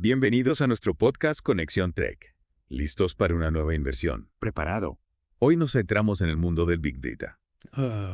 Bienvenidos a nuestro podcast Conexión Tech. ¿Listos para una nueva inversión? Preparado. Hoy nos centramos en el mundo del Big Data.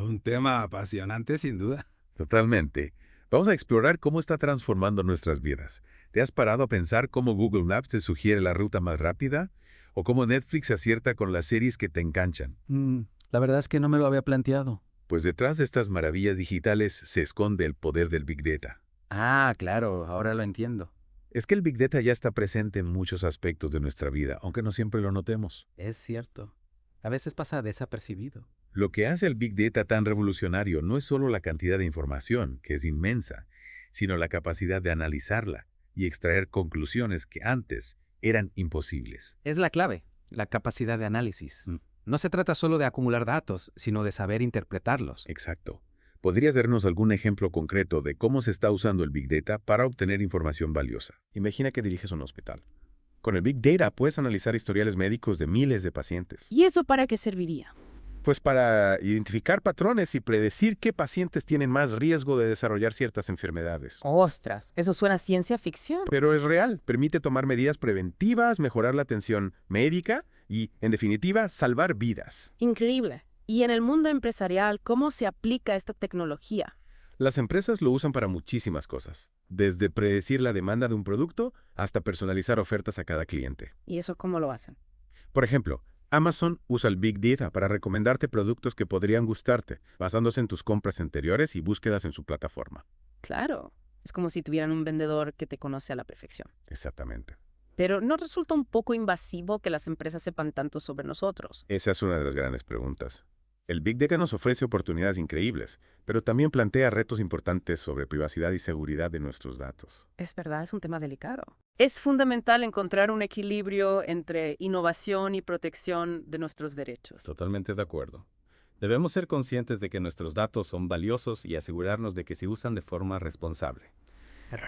Un tema apasionante, sin duda. Totalmente. Vamos a explorar cómo está transformando nuestras vidas. ¿Te has parado a pensar cómo Google Maps te sugiere la ruta más rápida? ¿O cómo Netflix acierta con las series que te enganchan? La verdad es que no me lo había planteado. Pues detrás de estas maravillas digitales se esconde el poder del Big Data. Ah, claro, ahora lo entiendo. Es que el Big Data ya está presente en muchos aspectos de nuestra vida, aunque no siempre lo notemos. Es cierto. A veces pasa desapercibido. Lo que hace al Big Data tan revolucionario no es solo la cantidad de información, que es inmensa, sino la capacidad de analizarla y extraer conclusiones que antes eran imposibles. Es la clave, la capacidad de análisis. No se trata solo de acumular datos, sino de saber interpretarlos. Exacto. ¿Podrías darnos algún ejemplo concreto de cómo se está usando el Big Data para obtener información valiosa? Imagina que diriges un hospital. Con el Big Data puedes analizar historiales médicos de miles de pacientes. ¿Y eso para qué serviría? Pues para identificar patrones y predecir qué pacientes tienen más riesgo de desarrollar ciertas enfermedades. ¡Ostras! Eso suena a ciencia ficción. Pero es real, permite tomar medidas preventivas, mejorar la atención médica y, en definitiva, salvar vidas. Increíble. Y en el mundo empresarial, ¿cómo se aplica esta tecnología? Las empresas lo usan para muchísimas cosas, desde predecir la demanda de un producto hasta personalizar ofertas a cada cliente. ¿Y eso cómo lo hacen? Por ejemplo, Amazon usa el Big Data para recomendarte productos que podrían gustarte, basándose en tus compras anteriores y búsquedas en su plataforma. Claro. Es como si tuvieran un vendedor que te conoce a la perfección. Exactamente. Pero ¿no resulta un poco invasivo que las empresas sepan tanto sobre nosotros? Esa es una de las grandes preguntas. El Big Data nos ofrece oportunidades increíbles, pero también plantea retos importantes sobre privacidad y seguridad de nuestros datos. Es verdad, es un tema delicado. Es fundamental encontrar un equilibrio entre innovación y protección de nuestros derechos. Totalmente de acuerdo. Debemos ser conscientes de que nuestros datos son valiosos y asegurarnos de que se usan de forma responsable.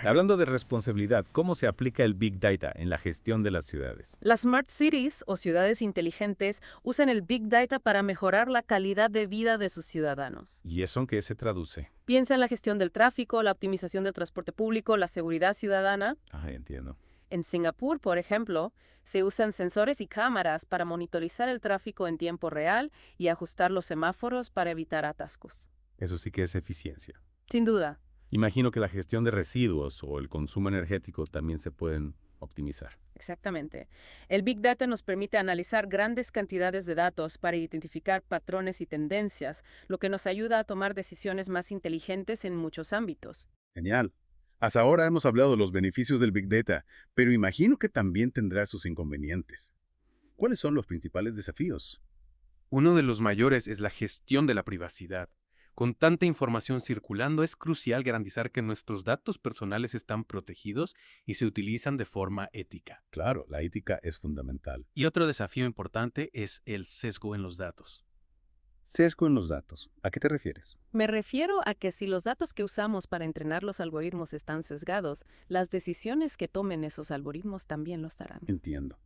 Hablando de responsabilidad, ¿cómo se aplica el Big Data en la gestión de las ciudades? Las Smart Cities, o ciudades inteligentes, usan el Big Data para mejorar la calidad de vida de sus ciudadanos. ¿Y eso en qué se traduce? Piensa en la gestión del tráfico, la optimización del transporte público, la seguridad ciudadana. Entiendo. En Singapur, por ejemplo, se usan sensores y cámaras para monitorizar el tráfico en tiempo real y ajustar los semáforos para evitar atascos. Eso sí que es eficiencia. Sin duda. Imagino que la gestión de residuos o el consumo energético también se pueden optimizar. Exactamente. El Big Data nos permite analizar grandes cantidades de datos para identificar patrones y tendencias, lo que nos ayuda a tomar decisiones más inteligentes en muchos ámbitos. Genial. Hasta ahora hemos hablado de los beneficios del Big Data, pero imagino que también tendrá sus inconvenientes. ¿Cuáles son los principales desafíos? Uno de los mayores es la gestión de la privacidad. Con tanta información circulando, es crucial garantizar que nuestros datos personales están protegidos y se utilizan de forma ética. Claro, la ética es fundamental. Y otro desafío importante es el sesgo en los datos. Sesgo en los datos. ¿A qué te refieres? Me refiero a que si los datos que usamos para entrenar los algoritmos están sesgados, las decisiones que tomen esos algoritmos también lo estarán. Entiendo.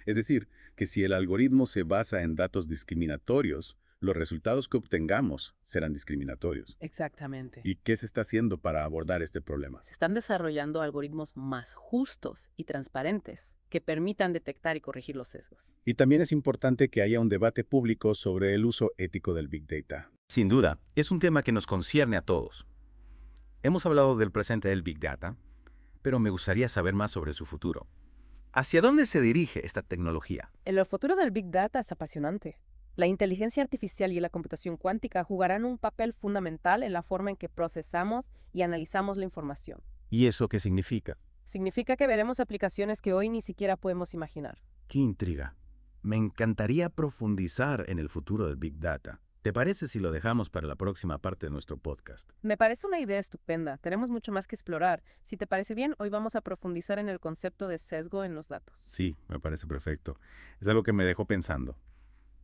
Es decir, que si el algoritmo se basa en datos discriminatorios, los resultados que obtengamos serán discriminatorios. Exactamente. ¿Y qué se está haciendo para abordar este problema? Se están desarrollando algoritmos más justos y transparentes que permitan detectar y corregir los sesgos. Y también es importante que haya un debate público sobre el uso ético del Big Data. Sin duda, es un tema que nos concierne a todos. Hemos hablado del presente del Big Data, pero me gustaría saber más sobre su futuro. ¿Hacia dónde se dirige esta tecnología? El futuro del Big Data es apasionante. La inteligencia artificial y la computación cuántica jugarán un papel fundamental en la forma en que procesamos y analizamos la información. ¿Y eso qué significa? Significa que veremos aplicaciones que hoy ni siquiera podemos imaginar. ¡Qué intriga! Me encantaría profundizar en el futuro del Big Data. ¿Te parece si lo dejamos para la próxima parte de nuestro podcast? Me parece una idea estupenda. Tenemos mucho más que explorar. Si te parece bien, hoy vamos a profundizar en el concepto de sesgo en los datos. Sí, me parece perfecto. Es algo que me dejó pensando.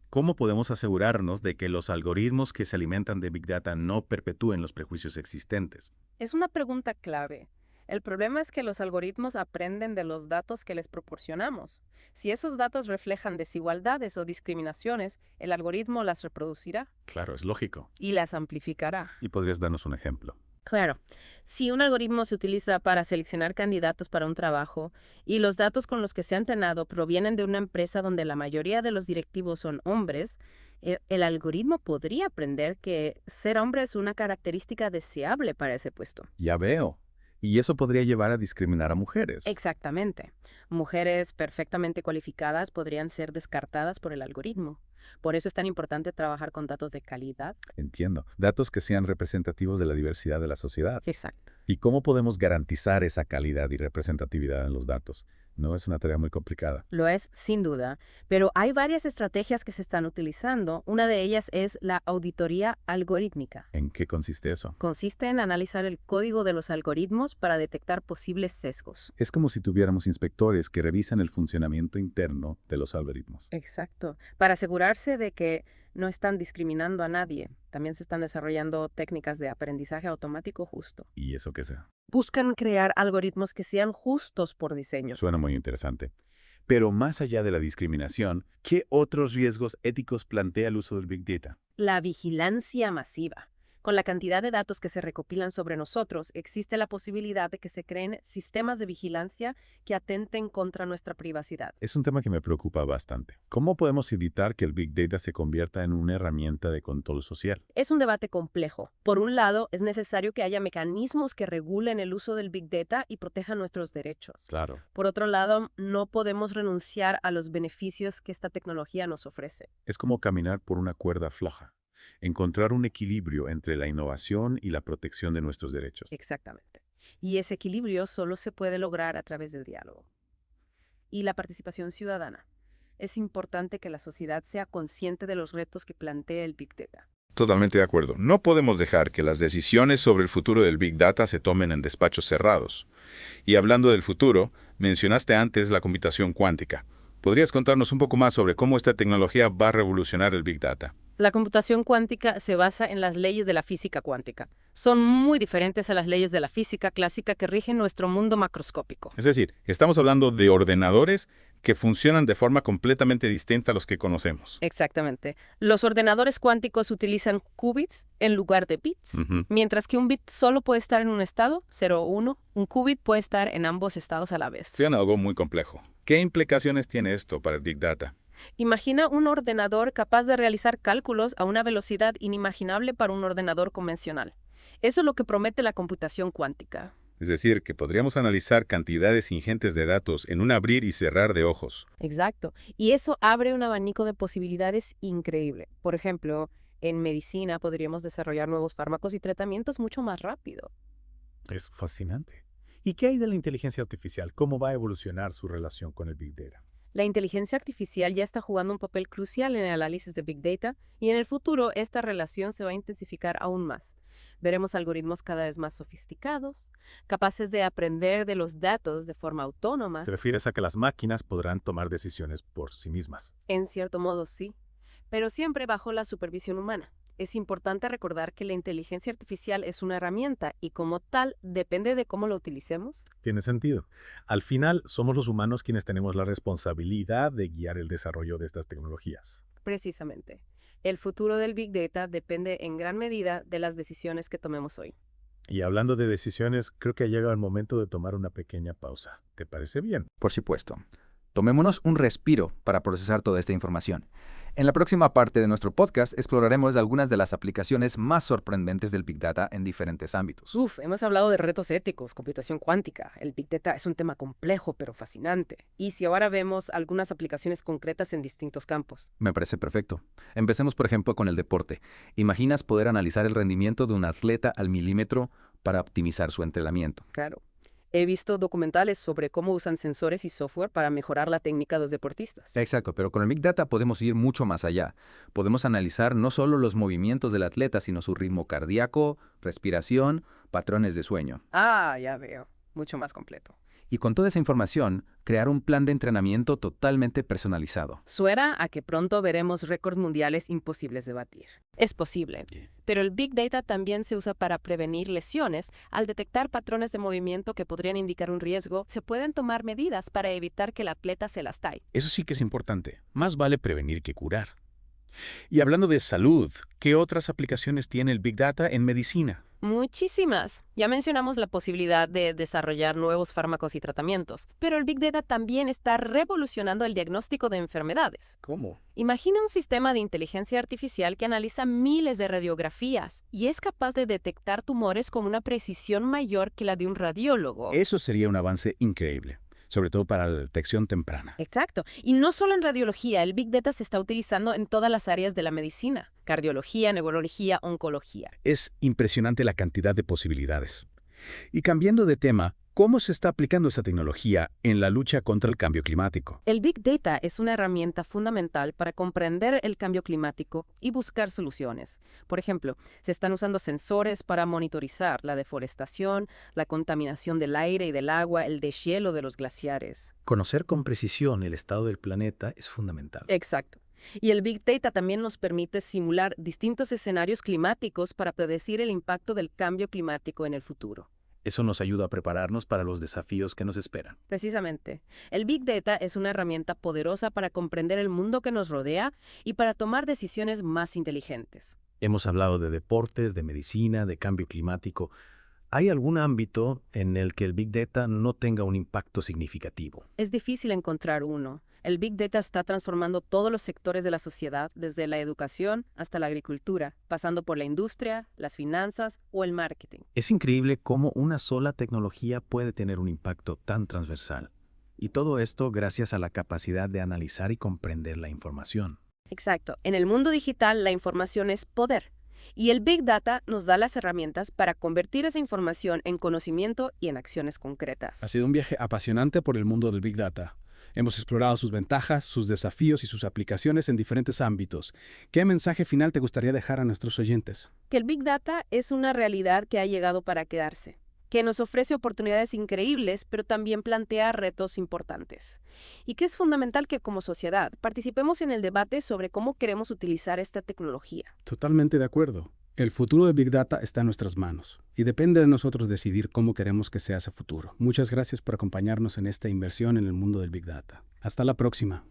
¿Cómo podemos asegurarnos de que los algoritmos que se alimentan de Big Data no perpetúen los prejuicios existentes? Es una pregunta clave. El problema es que los algoritmos aprenden de los datos que les proporcionamos. Si esos datos reflejan desigualdades o discriminaciones, el algoritmo las reproducirá Claro, es lógico. y las amplificará. ¿Y podrías darnos un ejemplo? Claro, si un algoritmo se utiliza para seleccionar candidatos para un trabajo y los datos con los que se ha entrenado provienen de una empresa donde la mayoría de los directivos son hombres, el algoritmo podría aprender que ser hombre es una característica deseable para ese puesto. Ya veo. Y eso podría llevar a discriminar a mujeres. Exactamente. Mujeres perfectamente cualificadas podrían ser descartadas por el algoritmo. Por eso es tan importante trabajar con datos de calidad. Entiendo. Datos que sean representativos de la diversidad de la sociedad. Exacto. ¿Y cómo podemos garantizar esa calidad y representatividad en los datos? No es una tarea muy complicada. Lo es, sin duda, pero hay varias estrategias que se están utilizando. Una de ellas es la auditoría algorítmica. ¿En qué consiste eso? Consiste en analizar el código de los algoritmos para detectar posibles sesgos. Es como si tuviéramos inspectores que revisan el funcionamiento interno de los algoritmos. Exacto. Para asegurarse de que no están discriminando a nadie. También se están desarrollando técnicas de aprendizaje automático justo. ¿Y eso qué sea? Buscan crear algoritmos que sean justos por diseño. Suena muy interesante. Pero más allá de la discriminación, ¿qué otros riesgos éticos plantea el uso del Big Data? La vigilancia masiva. Con la cantidad de datos que se recopilan sobre nosotros, existe la posibilidad de que se creen sistemas de vigilancia que atenten contra nuestra privacidad. Es un tema que me preocupa bastante. ¿Cómo podemos evitar que el Big Data se convierta en una herramienta de control social? Es un debate complejo. Por un lado, es necesario que haya mecanismos que regulen el uso del Big Data y protejan nuestros derechos. Claro. Por otro lado, no podemos renunciar a los beneficios que esta tecnología nos ofrece. Es como caminar por una cuerda floja. Encontrar un equilibrio entre la innovación y la protección de nuestros derechos. Exactamente. Y ese equilibrio solo se puede lograr a través del diálogo. Y la participación ciudadana. Es importante que la sociedad sea consciente de los retos que plantea el Big Data. Totalmente de acuerdo. No podemos dejar que las decisiones sobre el futuro del Big Data se tomen en despachos cerrados. Y hablando del futuro, mencionaste antes la computación cuántica. ¿Podrías contarnos un poco más sobre cómo esta tecnología va a revolucionar el Big Data? La computación cuántica se basa en las leyes de la física cuántica. Son muy diferentes a las leyes de la física clásica que rigen nuestro mundo macroscópico. Es decir, estamos hablando de ordenadores que funcionan de forma completamente distinta a los que conocemos. Exactamente. Los ordenadores cuánticos utilizan qubits en lugar de bits. Mientras que un bit solo puede estar en un estado, 0 o 1, un qubit puede estar en ambos estados a la vez. Suena algo muy complejo. ¿Qué implicaciones tiene esto para el Big Data? Imagina un ordenador capaz de realizar cálculos a una velocidad inimaginable para un ordenador convencional. Eso es lo que promete la computación cuántica. Es decir, que podríamos analizar cantidades ingentes de datos en un abrir y cerrar de ojos. Exacto. Y eso abre un abanico de posibilidades increíble. Por ejemplo, en medicina podríamos desarrollar nuevos fármacos y tratamientos mucho más rápido. Es fascinante. ¿Y qué hay de la inteligencia artificial? ¿Cómo va a evolucionar su relación con el Big Data? La inteligencia artificial ya está jugando un papel crucial en el análisis de Big Data y en el futuro esta relación se va a intensificar aún más. Veremos algoritmos cada vez más sofisticados, capaces de aprender de los datos de forma autónoma. ¿Te refieres a que las máquinas podrán tomar decisiones por sí mismas? En cierto modo sí, pero siempre bajo la supervisión humana. Es importante recordar que la inteligencia artificial es una herramienta y como tal depende de cómo lo utilicemos. Tiene sentido. Al final, somos los humanos quienes tenemos la responsabilidad de guiar el desarrollo de estas tecnologías. Precisamente. El futuro del Big Data depende en gran medida de las decisiones que tomemos hoy. Y hablando de decisiones, creo que ha llegado el momento de tomar una pequeña pausa. ¿Te parece bien? Por supuesto. Tomémonos un respiro para procesar toda esta información. En la próxima parte de nuestro podcast exploraremos algunas de las aplicaciones más sorprendentes del Big Data en diferentes ámbitos. Hemos hablado de retos éticos, computación cuántica. El Big Data es un tema complejo pero fascinante. Y si ahora vemos algunas aplicaciones concretas en distintos campos. Me parece perfecto. Empecemos, por ejemplo, con el deporte. ¿Imaginas poder analizar el rendimiento de un atleta al milímetro para optimizar su entrenamiento? Claro. He visto documentales sobre cómo usan sensores y software para mejorar la técnica de los deportistas. Exacto, pero con el Big Data podemos ir mucho más allá. Podemos analizar no solo los movimientos del atleta, sino su ritmo cardíaco, respiración, patrones de sueño. Ya veo. Mucho más completo. Y con toda esa información, crear un plan de entrenamiento totalmente personalizado. Suena a que pronto veremos récords mundiales imposibles de batir. Es posible, pero el Big Data también se usa para prevenir lesiones. Al detectar patrones de movimiento que podrían indicar un riesgo, se pueden tomar medidas para evitar que el atleta se las tape. Eso sí que es importante. Más vale prevenir que curar. Y hablando de salud, ¿qué otras aplicaciones tiene el Big Data en medicina? Muchísimas. Ya mencionamos la posibilidad de desarrollar nuevos fármacos y tratamientos, pero el Big Data también está revolucionando el diagnóstico de enfermedades. ¿Cómo? Imagina un sistema de inteligencia artificial que analiza miles de radiografías y es capaz de detectar tumores con una precisión mayor que la de un radiólogo. Eso sería un avance increíble, sobre todo para la detección temprana. Exacto. Y no solo en radiología, el Big Data se está utilizando en todas las áreas de la medicina: cardiología, neurología, oncología. Es impresionante la cantidad de posibilidades. Y cambiando de tema, ¿cómo se está aplicando esta tecnología en la lucha contra el cambio climático? El Big Data es una herramienta fundamental para comprender el cambio climático y buscar soluciones. Por ejemplo, se están usando sensores para monitorizar la deforestación, la contaminación del aire y del agua, el deshielo de los glaciares. Conocer con precisión el estado del planeta es fundamental. Exacto. Y el Big Data también nos permite simular distintos escenarios climáticos para predecir el impacto del cambio climático en el futuro. Eso nos ayuda a prepararnos para los desafíos que nos esperan. Precisamente, el Big Data es una herramienta poderosa para comprender el mundo que nos rodea y para tomar decisiones más inteligentes. Hemos hablado de deportes, de medicina, de cambio climático. ¿Hay algún ámbito en el que el Big Data no tenga un impacto significativo? Es difícil encontrar uno. El Big Data está transformando todos los sectores de la sociedad, desde la educación hasta la agricultura, pasando por la industria, las finanzas o el marketing. Es increíble cómo una sola tecnología puede tener un impacto tan transversal. Y todo esto gracias a la capacidad de analizar y comprender la información. Exacto. En el mundo digital, la información es poder. Y el Big Data nos da las herramientas para convertir esa información en conocimiento y en acciones concretas. Ha sido un viaje apasionante por el mundo del Big Data. Hemos explorado sus ventajas, sus desafíos y sus aplicaciones en diferentes ámbitos. ¿Qué mensaje final te gustaría dejar a nuestros oyentes? Que el Big Data es una realidad que ha llegado para quedarse, que nos ofrece oportunidades increíbles, pero también plantea retos importantes. Y que es fundamental que como sociedad participemos en el debate sobre cómo queremos utilizar esta tecnología. Totalmente de acuerdo. El futuro de Big Data está en nuestras manos y depende de nosotros decidir cómo queremos que sea ese futuro. Muchas gracias por acompañarnos en esta inversión en el mundo del Big Data. Hasta la próxima.